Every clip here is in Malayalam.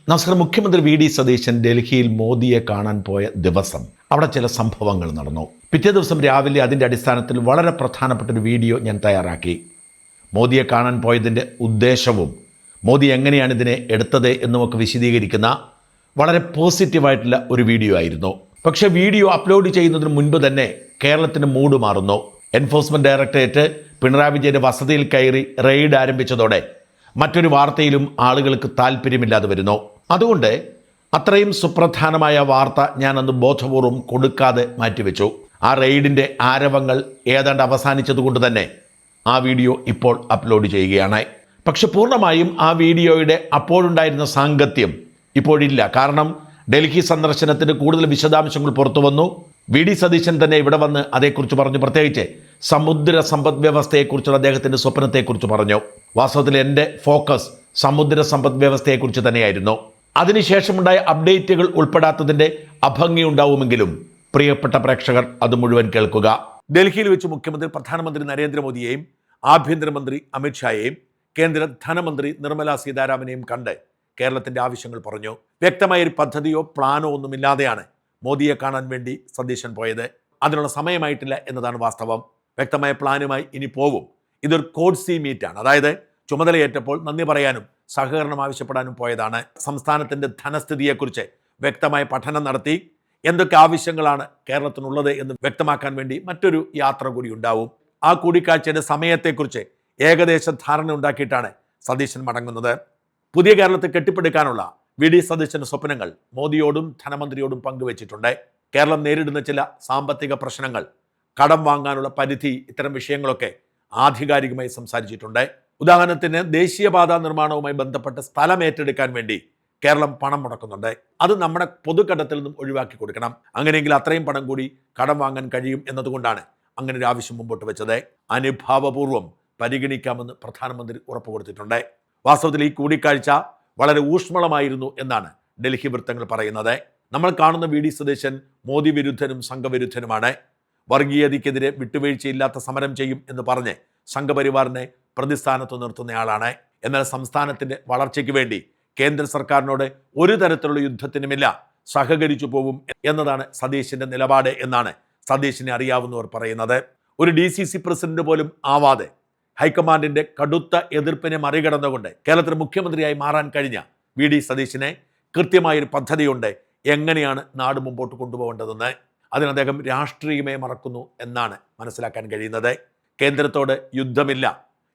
നമസ്കാരം. മുഖ്യമന്ത്രി വി.ഡി. സതീശൻ ഡൽഹിയിൽ മോദിയെ കാണാൻ പോയ ദിവസം അവിടെ ചില സംഭവങ്ങൾ നടന്നു. പിറ്റേ ദിവസം രാവിലെ അതിൻ്റെ അടിസ്ഥാനത്തിൽ വളരെ പ്രധാനപ്പെട്ട ഒരു വീഡിയോ ഞാൻ തയ്യാറാക്കി. മോദിയെ കാണാൻ പോയതിൻ്റെ ഉദ്ദേശവും മോദി എങ്ങനെയാണ് ഇതിനെ എടുത്തത് എന്നുമൊക്കെ വിശദീകരിക്കുന്ന വളരെ പോസിറ്റീവായിട്ടുള്ള ഒരു വീഡിയോ ആയിരുന്നു. പക്ഷേ വീഡിയോ അപ്ലോഡ് ചെയ്യുന്നതിന് മുൻപ് തന്നെ കേരളത്തിന് മൂഡ് മാറുന്നു. എൻഫോഴ്സ്മെൻറ്റ് ഡയറക്ടറേറ്റ് പിണറായി വിജയൻ്റെ വസതിയിൽ കയറി റെയ്ഡ് ആരംഭിച്ചതോടെ മറ്റൊരു വാർത്തയിലും ആളുകൾക്ക് താല്പര്യമില്ലാതെ വരുന്നു. അതുകൊണ്ട് അത്രയും സുപ്രധാനമായ വാർത്ത ഞാനന്ന് ബോധപൂർവം കൊടുക്കാതെ മാറ്റിവെച്ചു. ആ റെയ്ഡിൻ്റെ ആരവങ്ങൾ ഏതാണ്ട് അവസാനിച്ചതുകൊണ്ട് തന്നെ ആ വീഡിയോ ഇപ്പോൾ അപ്ലോഡ് ചെയ്യുകയാണ്. പക്ഷെ പൂർണ്ണമായും ആ വീഡിയോയുടെ അപ്പോഴുണ്ടായിരുന്ന സാങ്കത്യം ഇപ്പോഴില്ല. കാരണം ഡൽഹി സന്ദർശനത്തിന് കൂടുതൽ വിശദാംശങ്ങൾ പുറത്തു വന്നു. വി.ഡി. സതീശൻ തന്നെ ഇവിടെ വന്ന് അതേക്കുറിച്ച് പറഞ്ഞു. പ്രത്യേകിച്ച് സമുദ്ര സമ്പദ് വ്യവസ്ഥയെക്കുറിച്ചുള്ള അദ്ദേഹത്തിൻ്റെ സ്വപ്നത്തെക്കുറിച്ച് പറഞ്ഞു. വാസ്തവത്തിൽ എൻ്റെ ഫോക്കസ് സമുദ്ര സമ്പദ് വ്യവസ്ഥയെക്കുറിച്ച് തന്നെയായിരുന്നു. അതിനുശേഷമുണ്ടായ അപ്ഡേറ്റുകൾ ഉൾപ്പെടാത്തതിൻ്റെ അഭംഗി ഉണ്ടാവുമെങ്കിലും പ്രിയപ്പെട്ട പ്രേക്ഷകർ അത് മുഴുവൻ കേൾക്കുക. ഡൽഹിയിൽ വെച്ച് മുഖ്യമന്ത്രി പ്രധാനമന്ത്രി നരേന്ദ്രമോദിയെയും ആഭ്യന്തരമന്ത്രി അമിത്ഷായെയും കേന്ദ്ര ധനമന്ത്രി നിർമ്മല സീതാരാമനെയും കണ്ട് കേരളത്തിൻ്റെ ആവശ്യങ്ങൾ പറഞ്ഞു. വ്യക്തമായൊരു പദ്ധതിയോ പ്ലാനോ ഒന്നുമില്ലാതെയാണ് മോദിയെ കാണാൻ വേണ്ടി സതീശൻ പോയത്. അതിനുള്ള സമയമായിട്ടില്ല എന്നതാണ് വാസ്തവം. വ്യക്തമായ പ്ലാനുമായി ഇനി പോവും. ഇതൊരു കോഡ്സി മീറ്റാണ്. അതായത് ചുമതലയേറ്റപ്പോൾ നന്ദി പറയാനും സഹകരണം ആവശ്യപ്പെടാനും പോയതാണ്. സംസ്ഥാനത്തിൻ്റെ ധനസ്ഥിതിയെക്കുറിച്ച് വ്യക്തമായ പഠനം നടത്തി എന്തൊക്കെ ആവശ്യങ്ങളാണ് കേരളത്തിനുള്ളത് എന്ന് വ്യക്തമാക്കാൻ വേണ്ടി മറ്റൊരു യാത്ര കൂടി ഉണ്ടാവും. ആ കൂടിക്കാഴ്ചയുടെ സമയത്തെക്കുറിച്ച് ഏകദേശ ധാരണ ഉണ്ടാക്കിയിട്ടാണ് സതീശൻ മടങ്ങുന്നത്. പുതിയ കേരളത്തെ കെട്ടിപ്പടുക്കാനുള്ള വി.ഡി. സതീശൻ്റെ സ്വപ്നങ്ങൾ മോദിയോടും ധനമന്ത്രിയോടും പങ്കുവച്ചിട്ടുണ്ട്. കേരളം നേരിടുന്ന ചില സാമ്പത്തിക പ്രശ്നങ്ങൾ, കടം വാങ്ങാനുള്ള പരിധി, ഇത്തരം വിഷയങ്ങളൊക്കെ ആധികാരികമായി സംസാരിച്ചിട്ടുണ്ട്. ഉദാഹരണത്തിന് ദേശീയപാതാ നിർമ്മാണവുമായി ബന്ധപ്പെട്ട് സ്ഥലം ഏറ്റെടുക്കാൻ വേണ്ടി കേരളം പണം മുടക്കുന്നുണ്ട്. അത് നമ്മുടെ പൊതുഘട്ടത്തിൽ നിന്നും ഒഴിവാക്കി കൊടുക്കണം. അങ്ങനെയെങ്കിൽ അത്രയും പണം കൂടി കടം വാങ്ങാൻ കഴിയും എന്നതുകൊണ്ടാണ് അങ്ങനെ ഒരു ആവശ്യം മുമ്പോട്ട് വെച്ചത്. അനുഭാവപൂർവ്വം പരിഗണിക്കാമെന്ന് പ്രധാനമന്ത്രി ഉറപ്പ് കൊടുത്തിട്ടുണ്ട്. വാസ്തവത്തിൽ ഈ കൂടിക്കാഴ്ച വളരെ ഊഷ്മളമായിരുന്നു എന്നാണ് ഡൽഹി വൃത്തങ്ങൾ പറയുന്നത്. നമ്മൾ കാണുന്ന വി.ഡി. സതീശൻ മോദി വിരുദ്ധനും സംഘവിരുദ്ധനുമാണ്. വർഗീയതയ്ക്കെതിരെ വിട്ടുവീഴ്ചയില്ലാത്ത സമരം ചെയ്യും എന്ന് പറഞ്ഞ് സംഘപരിവാറിനെ പ്രതിസ്ഥാനത്ത് നിർത്തുന്നയാളാണ്. എന്നാൽ സംസ്ഥാനത്തിൻ്റെ വളർച്ചയ്ക്ക് വേണ്ടി കേന്ദ്ര സർക്കാരിനോട് ഒരു തരത്തിലുള്ള യുദ്ധത്തിനുമില്ല, സഹകരിച്ചു പോകും എന്നതാണ് സതീശൻ്റെ നിലപാട് എന്നാണ് സതീശനെ അറിയാവുന്നവർ പറയുന്നത്. ഒരു DCC പ്രസിഡന്റ് പോലും ആവാതെ ഹൈക്കമാൻഡിൻ്റെ കടുത്ത എതിർപ്പിനെ മറികടന്നുകൊണ്ട് കേരളത്തിന് മുഖ്യമന്ത്രിയായി മാറാൻ കഴിഞ്ഞ വി.ഡി. സതീശനെ കൃത്യമായൊരു പദ്ധതിയുണ്ട് എങ്ങനെയാണ് നാട് മുമ്പോട്ട് കൊണ്ടുപോകേണ്ടതെന്ന്. അതിന് അദ്ദേഹം രാഷ്ട്രീയമേ മറക്കുന്നു എന്നാണ് മനസ്സിലാക്കാൻ കഴിയുന്നത്. കേന്ദ്രത്തോട് യുദ്ധമില്ല,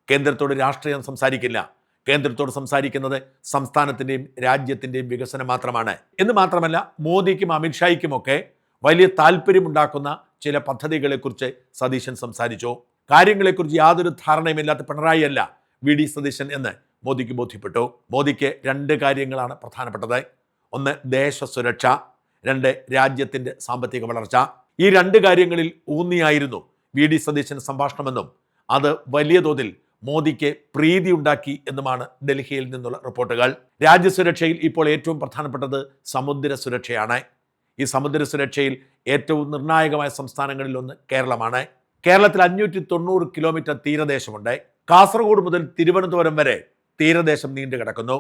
കേന്ദ്രത്തോട് രാഷ്ട്രീയം സംസാരിക്കില്ല, കേന്ദ്രത്തോട് സംസാരിക്കുന്നത് സംസ്ഥാനത്തിൻ്റെയും രാജ്യത്തിൻ്റെയും വികസനം മാത്രമാണ് എന്ന് മാത്രമല്ല, മോദിക്കും അമിത്ഷായ്ക്കുമൊക്കെ വലിയ താല്പര്യമുണ്ടാക്കുന്ന ചില പദ്ധതികളെക്കുറിച്ച് സതീശൻ സംസാരിച്ചു. കാര്യങ്ങളെക്കുറിച്ച് യാതൊരു ധാരണയുമില്ലാത്ത പിണറായി അല്ല വി.ഡി. സതീശൻ എന്ന് മോദിക്ക് ബോധ്യപ്പെട്ടു. മോദിക്ക് രണ്ട് കാര്യങ്ങളാണ് പ്രധാനപ്പെട്ടത്. ഒന്ന് ദേശസുരക്ഷ, രണ്ട് രാജ്യത്തിൻ്റെ സാമ്പത്തിക വളർച്ച. ഈ രണ്ട് കാര്യങ്ങളിൽ ഊന്നിയായിരുന്നു വി.ഡി. സതീശൻ സംഭാഷണമെന്നും അത് വലിയ തോതിൽ മോദിക്ക് പ്രീതി ഉണ്ടാക്കി എന്നുമാണ് ഡൽഹിയിൽ നിന്നുള്ള റിപ്പോർട്ടുകൾ. രാജ്യസുരക്ഷയിൽ ഇപ്പോൾ ഏറ്റവും പ്രധാനപ്പെട്ടത് സമുദ്ര സുരക്ഷയാണ്. ഈ സമുദ്ര സുരക്ഷയിൽ ഏറ്റവും നിർണായകമായ സംസ്ഥാനങ്ങളിലൊന്ന് കേരളമാണ്. കേരളത്തിൽ 590 കിലോമീറ്റർ തീരദേശമുണ്ട്. കാസർഗോഡ് മുതൽ തിരുവനന്തപുരം വരെ തീരദേശം നീണ്ടു കിടക്കുന്നു.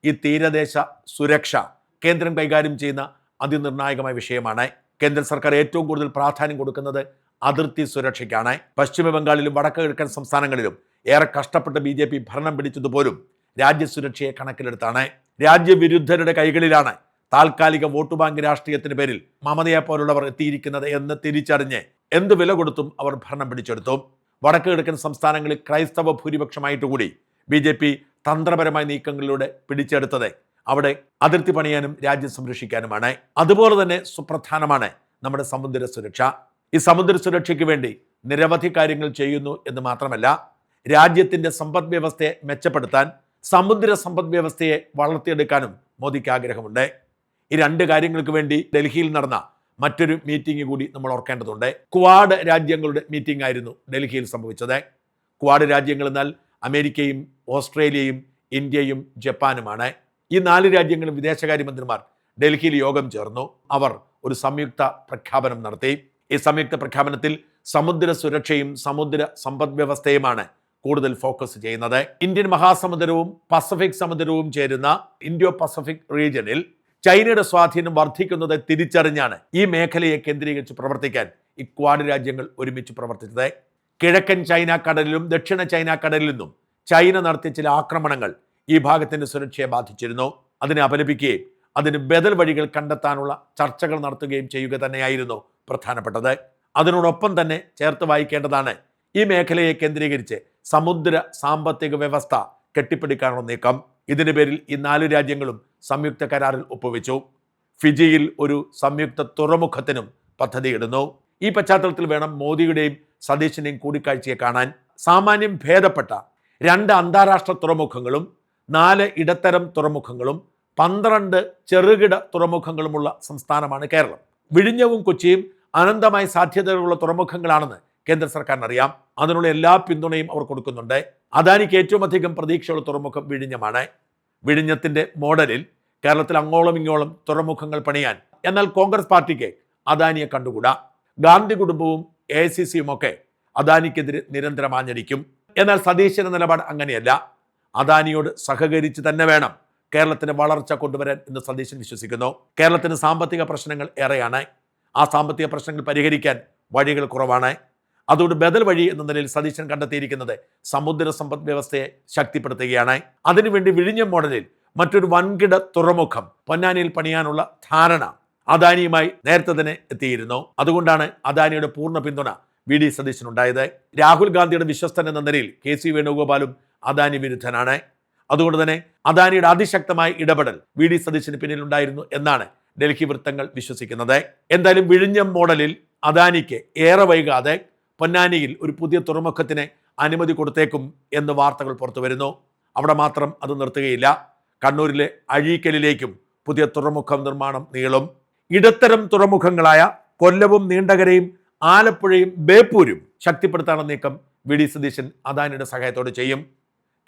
ഈ തീരദേശ സുരക്ഷ കേന്ദ്രം കൈകാര്യം ചെയ്യുന്ന അതിനിർണായകമായ വിഷയമാണ്. കേന്ദ്ര സർക്കാർ ഏറ്റവും കൂടുതൽ പ്രാധാന്യം കൊടുക്കുന്നത് അതിർത്തി സുരക്ഷയ്ക്കാണ്. പശ്ചിമ ബംഗാളിലും വടക്ക് കിഴക്കൻ സംസ്ഥാനങ്ങളിലും ഏറെ കഷ്ടപ്പെട്ട് BJP ഭരണം പിടിച്ചതുപോലും രാജ്യസുരക്ഷയെ കണക്കിലെടുത്താണ്. രാജ്യവിരുദ്ധരുടെ കൈകളിലാണ് താൽക്കാലിക വോട്ട് ബാങ്ക് രാഷ്ട്രീയത്തിന് പേരിൽ മമതയെ പോലുള്ളവർ എത്തിയിരിക്കുന്നത് എന്ന് തിരിച്ചറിഞ്ഞ് എന്ത് വില കൊടുത്തും അവർ ഭരണം പിടിച്ചെടുത്തു. വടക്ക് കിഴക്കൻ സംസ്ഥാനങ്ങളിൽ ക്രൈസ്തവ ഭൂരിപക്ഷമായിട്ട് കൂടി BJP തന്ത്രപരമായ നീക്കങ്ങളിലൂടെ പിടിച്ചെടുത്തത് അവിടെ അതിർത്തി പണിയാനും രാജ്യം സംരക്ഷിക്കാനുമാണ്. അതുപോലെ തന്നെ സുപ്രധാനമാണ് നമ്മുടെ സമുദ്ര സുരക്ഷ. ഈ സമുദ്ര സുരക്ഷയ്ക്ക് വേണ്ടി നിരവധി കാര്യങ്ങൾ ചെയ്യുന്നു എന്ന് മാത്രമല്ല, രാജ്യത്തിൻ്റെ സമ്പദ് വ്യവസ്ഥയെ മെച്ചപ്പെടുത്താൻ, സമുദ്ര സമ്പദ് വ്യവസ്ഥയെ വളർത്തിയെടുക്കാനും മോദിക്ക് ആഗ്രഹമുണ്ട്. ഈ രണ്ട് കാര്യങ്ങൾക്ക് വേണ്ടി ഡൽഹിയിൽ നടന്ന മറ്റൊരു മീറ്റിംഗ് കൂടി നമ്മൾ ഓർക്കേണ്ടതുണ്ട്. ക്വാഡ് രാജ്യങ്ങളുടെ മീറ്റിംഗ് ആയിരുന്നു ഡൽഹിയിൽ സംഭവിച്ചത്. ക്വാഡ് രാജ്യങ്ങൾ എന്നാൽ അമേരിക്കയും ഓസ്ട്രേലിയയും ഇന്ത്യയും ജപ്പാനുമാണ്. ഈ 4 രാജ്യങ്ങളും വിദേശകാര്യമന്ത്രിമാർ ഡൽഹിയിൽ യോഗം ചേർന്നു. അവർ ഒരു സംയുക്ത പ്രഖ്യാപനം നടത്തി. ഈ സംയുക്ത പ്രഖ്യാപനത്തിൽ സമുദ്ര സുരക്ഷയും സമുദ്ര സമ്പദ് വ്യവസ്ഥയുമാണ് കൂടുതൽ ഫോക്കസ് ചെയ്യുന്നത്. ഇന്ത്യൻ മഹാസമുദ്രവും പസഫിക് സമുദ്രവും ചേരുന്ന ഇൻഡോ പസഫിക് റീജിയനിൽ ചൈനയുടെ സ്വാധീനം വർദ്ധിക്കുന്നത് തിരിച്ചറിഞ്ഞാണ് ഈ മേഖലയെ കേന്ദ്രീകരിച്ച് പ്രവർത്തിക്കാൻ ഈ ക്വാഡ് രാജ്യങ്ങൾ ഒരുമിച്ച് പ്രവർത്തിച്ചത്. കിഴക്കൻ ചൈന കടലിലും ദക്ഷിണ ചൈന കടലിൽ നിന്നും ചൈന നടത്തിയ ചില ആക്രമണങ്ങൾ ഈ ഭാഗത്തിന്റെ സുരക്ഷയെ ബാധിച്ചിരുന്നു. അതിനെ അപലപിക്കുകയും അതിന് ബദൽ വഴികൾ കണ്ടെത്താനുള്ള ചർച്ചകൾ നടത്തുകയും ചെയ്യുക തന്നെയായിരുന്നു പ്രധാനപ്പെട്ടത്. അതിനോടൊപ്പം തന്നെ ചേർത്ത് വായിക്കേണ്ടതാണ് ഈ മേഖലയെ കേന്ദ്രീകരിച്ച് സമുദ്ര സാമ്പത്തിക വ്യവസ്ഥ കെട്ടിപ്പടുക്കാനുള്ള നീക്കം. ഇതിന്റെ പേരിൽ ഈ 4 രാജ്യങ്ങളും സംയുക്ത കരാറിൽ ഒപ്പുവെച്ചു. ഫിജിയിൽ ഒരു സംയുക്ത തുറമുഖത്തിനും പദ്ധതിയിടുന്നു. ഈ പശ്ചാത്തലത്തിൽ വേണം മോദിയുടെയും സതീശിന്റെയും കൂടിക്കാഴ്ചയെ കാണാൻ. സാമാന്യം ഭേദപ്പെട്ട 2 അന്താരാഷ്ട്ര തുറമുഖങ്ങളും 4 ഇടത്തരം തുറമുഖങ്ങളും 12 ചെറുകിട തുറമുഖങ്ങളുമുള്ള സംസ്ഥാനമാണ് കേരളം. വിഴിഞ്ഞവും കൊച്ചിയും അനന്തമായ സാധ്യതകളുള്ള തുറമുഖങ്ങളാണെന്ന് കേന്ദ്ര സർക്കാരിന് അറിയാം. അതിനുള്ള എല്ലാ പിന്തുണയും അവർ കൊടുക്കുന്നുണ്ട്. അദാനിക്ക് ഏറ്റവും അധികം പ്രതീക്ഷയുള്ള തുറമുഖം വിഴിഞ്ഞമാണ്. വിഴിഞ്ഞത്തിന്റെ മോഡലിൽ കേരളത്തിൽ അങ്ങോളം ഇങ്ങോളം തുറമുഖങ്ങൾ പണിയാൻ. എന്നാൽ കോൺഗ്രസ് പാർട്ടിക്ക് അദാനിയെ കണ്ടുകൂടാ. ഗാന്ധി കുടുംബവും AICCയും ഒക്കെ അദാനിക്കെതിരെ നിരന്തരം ആഞ്ഞടിക്കും. എന്നാൽ സതീശന്റെ നിലപാട് അങ്ങനെയല്ല. അദാനിയോട് സഹകരിച്ച് തന്നെ വേണം കേരളത്തിന് വളർച്ച കൊണ്ടുവരാൻ എന്ന് സതീശൻ വിശ്വസിക്കുന്നു. കേരളത്തിന് സാമ്പത്തിക പ്രശ്നങ്ങൾ ഏറെയാണ്. ആ സാമ്പത്തിക പ്രശ്നങ്ങൾ പരിഹരിക്കാൻ വഴികൾ കുറവാണ്. അതുകൊണ്ട് ബദൽ വഴി എന്ന നിലയിൽ സതീശൻ കണ്ടെത്തിയിരിക്കുന്നത് സമുദ്ര സമ്പദ് വ്യവസ്ഥയെ ശക്തിപ്പെടുത്തുകയാണ്. അതിനുവേണ്ടി വിഴിഞ്ഞം മോഡലിൽ മറ്റൊരു വൻകിട തുറമുഖം പൊന്നാനിയിൽ പണിയാനുള്ള ധാരണ അദാനിയുമായി നേരത്തെ തന്നെ എത്തിയിരുന്നു. അതുകൊണ്ടാണ് അദാനിയുടെ പൂർണ്ണ പിന്തുണ VD സതീശനുണ്ടായത്. രാഹുൽ ഗാന്ധിയുടെ വിശ്വസ്തൻ എന്ന നിലയിൽ KC വേണുഗോപാലും അദാനി വിരുദ്ധനാണ്. അതുകൊണ്ട് തന്നെ അദാനിയുടെ അതിശക്തമായ ഇടപെടൽ VD സതീശന് പിന്നിലുണ്ടായിരുന്നു എന്നാണ് ഡൽഹി വൃത്തങ്ങൾ വിശ്വസിക്കുന്നത്. എന്തായാലും വിഴിഞ്ഞം മോഡലിൽ അദാനിക്ക് ഏറെ വൈകാതെ പൊന്നാനിയിൽ ഒരു പുതിയ തുറമുഖത്തിന് അനുമതി കൊടുത്തേക്കും എന്ന് വാർത്തകൾ പുറത്തു വരുന്നു. അവിടെ മാത്രം അത് നിർത്തുകയില്ല. കണ്ണൂരിലെ അഴീക്കലിലേക്കും പുതിയ തുറമുഖം നിർമ്മാണം നീളും. ഇടത്തരം തുറമുഖങ്ങളായ കൊല്ലവും നീണ്ടകരയും ആലപ്പുഴയും ബേപ്പൂരും ശക്തിപ്പെടുത്താനുള്ള നീക്കം VD സതീശൻ അദാനിയുടെ സഹായത്തോടെ ചെയ്യും.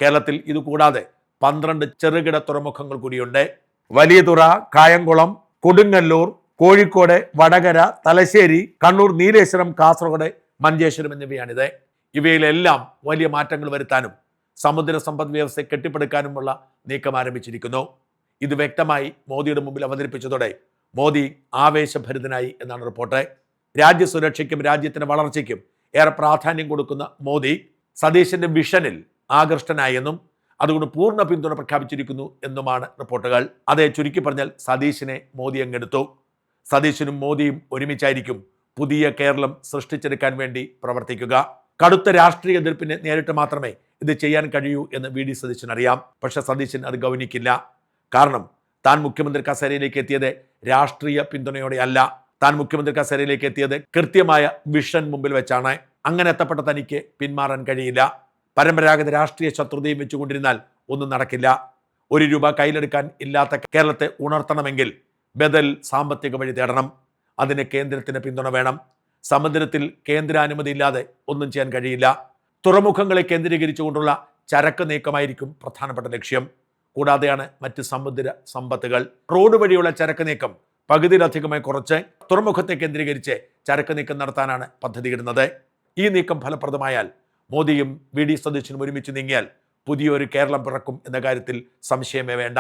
കേരളത്തിൽ ഇതുകൂടാതെ 12 ചെറുകിട തുറമുഖങ്ങൾ കൂടിയുണ്ട്. വലിയതുറ, കായംകുളം, കൊടുങ്ങല്ലൂർ, കോഴിക്കോട്, വടകര, തലശ്ശേരി, കണ്ണൂർ, നീലേശ്വരം, കാസർഗോഡ്, മഞ്ചേശ്വരം എന്നിവയാണിത്. ഇവയിലെല്ലാം വലിയ മാറ്റങ്ങൾ വരുത്താനും സമുദ്ര സമ്പദ് വ്യവസ്ഥയെ കെട്ടിപ്പടുക്കാനുമുള്ള നീക്കം ആരംഭിച്ചിരിക്കുന്നു. ഇത് വ്യക്തമായി മോദിയുടെ മുമ്പിൽ അവതരിപ്പിച്ചതോടെ മോദി ആവേശഭരിതനായി എന്നാണ് റിപ്പോർട്ട്. രാജ്യസുരക്ഷയ്ക്കും രാജ്യത്തിന്റെ വളർച്ചയ്ക്കും ഏറെ പ്രാധാന്യം കൊടുക്കുന്ന മോദി സതീശന്റെ വിഷനിൽ ആകൃഷ്ടനായെന്നും അതുകൊണ്ട് പൂർണ്ണ പിന്തുണ പ്രഖ്യാപിച്ചിരിക്കുന്നു എന്നുമാണ് റിപ്പോർട്ടുകൾ. അതേ ചുരുക്കി പറഞ്ഞാൽ സതീശനെ മോദി അങ്ങെടുത്തു. സതീശനും മോദിയും ഒരുമിച്ചായിരിക്കും പുതിയ കേരളം സൃഷ്ടിച്ചെടുക്കാൻ വേണ്ടി പ്രവർത്തിക്കുക. കടുത്ത രാഷ്ട്രീയ എതിർപ്പിനെ നേരിട്ട് മാത്രമേ ഇത് ചെയ്യാൻ കഴിയൂ എന്ന് VD സതീശൻ അറിയാം. പക്ഷെ സതീശൻ അത് ഗൗനിക്കില്ല. കാരണം താൻ മുഖ്യമന്ത്രി കസേരയിലേക്ക് എത്തിയത് രാഷ്ട്രീയ പിന്തുണയോടെ അല്ല. താൻ മുഖ്യമന്ത്രി കസേരയിലേക്ക് എത്തിയത് കൃത്യമായ വിഷൻ മുമ്പിൽ വെച്ചാണ്. അങ്ങനെ എത്തപ്പെട്ട തനിക്ക് പിന്മാറാൻ കഴിയില്ല. പരമ്പരാഗത രാഷ്ട്രീയ ശത്രുതയും വെച്ചുകൊണ്ടിരുന്നാൽ ഒന്നും നടക്കില്ല. 1 രൂപ കയ്യിലെടുക്കാൻ ഇല്ലാത്ത കേരളത്തെ ഉണർത്തണമെങ്കിൽ ബദൽ സാമ്പത്തിക വഴി തേടണം. അതിന് കേന്ദ്രത്തിന് പിന്തുണ വേണം. സമുദ്രത്തിൽ കേന്ദ്രാനുമതി ഇല്ലാതെ ഒന്നും ചെയ്യാൻ കഴിയില്ല. തുറമുഖങ്ങളെ കേന്ദ്രീകരിച്ചുകൊണ്ടുള്ള ചരക്ക് നീക്കമായിരിക്കും പ്രധാനപ്പെട്ട ലക്ഷ്യം. കൂടാതെയാണ് മറ്റ് സമുദ്ര സമ്പത്തുകൾ. റോഡ് വഴിയുള്ള ചരക്ക് നീക്കം പകുതിയിലധികമായി കുറച്ച് തുറമുഖത്തെ കേന്ദ്രീകരിച്ച് ചരക്ക് നീക്കം നടത്താനാണ് പദ്ധതിയിടുന്നത്. ഈ നീക്കം ഫലപ്രദമായാൽ മോദിയും VD സതീശനും ഒരുമിച്ച് നീങ്ങിയാൽ പുതിയൊരു കേരളം പിറക്കും എന്ന കാര്യത്തിൽ സംശയമേ വേണ്ട.